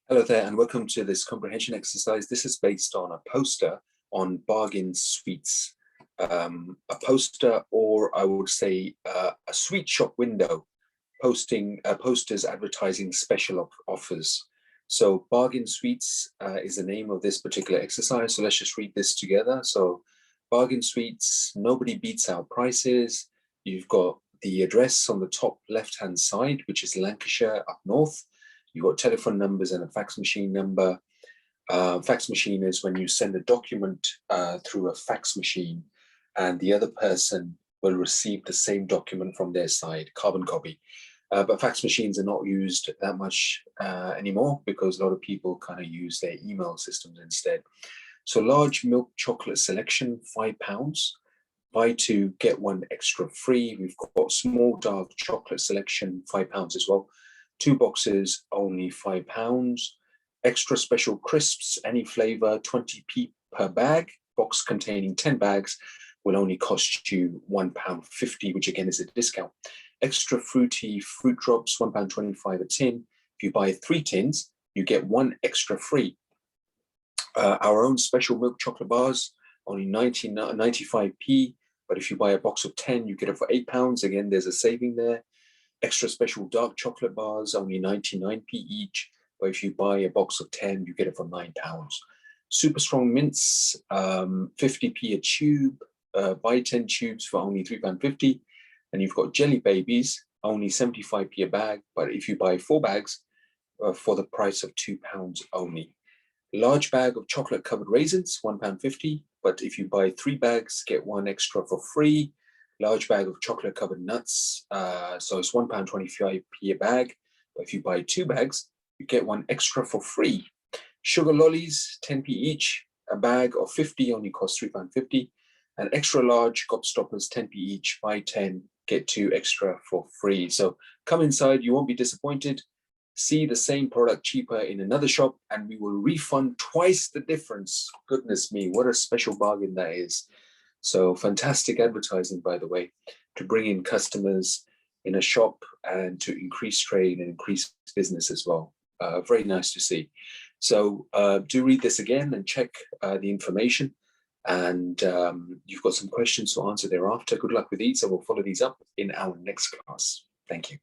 Hello there and welcome to this comprehension exercise. This is based on a poster on bargain sweets. A poster, or I would say a sweet shop window, posters advertising special offers. So bargain sweets is the name of this particular exercise. So let's just read this together. So bargain sweets, nobody beats our prices. You've got the address on the top left-hand side, which is Lancashire up north. You've got telephone numbers and a fax machine number. Fax machine is when you send a document through a fax machine and the other person will receive the same document from their side, carbon copy. But fax machines are not used that much anymore because a lot of people kind of use their email systems instead. So large milk chocolate selection, £5. Buy two, get one extra free. We've got small dark chocolate selection, £5 as well. 2 boxes, only £5. Extra special crisps, any flavor, 20p per bag. Box containing 10 bags will only cost you £1.50, which again is a discount. Extra fruity fruit drops, £1.25 a tin. If you buy 3 tins, you get 1 extra free. Our own special milk chocolate bars, only 95p. But if you buy a box of 10, you get it for £8. Again, there's a saving there. Extra special dark chocolate bars, only 99p each. But if you buy a box of 10, you get it for £9. Super strong mints, 50p a tube. Buy 10 tubes for only £3.50. And you've got jelly babies, only 75p a bag. But if you buy 4 bags, for the price of £2 only. Large bag of chocolate covered raisins, £1.50. But if you buy 3 bags, get 1 extra for free. Large bag of chocolate covered nuts, so it's £1.25p a bag. But if you buy 2 bags, you get 1 extra for free. Sugar lollies, 10p each. A bag of 50 only costs £3.50. And extra large gobstoppers, 10p each. Buy 10, get 2 extra for free. So come inside, you won't be disappointed. See the same product cheaper in another shop and we will refund twice the difference. Goodness me, what a special bargain that is. So fantastic advertising, by the way, to bring in customers in a shop and to increase trade and increase business as well. Very nice to see. So do read this again and check the information. And you've got some questions to answer thereafter. Good luck with these. I will follow these up in our next class. Thank you.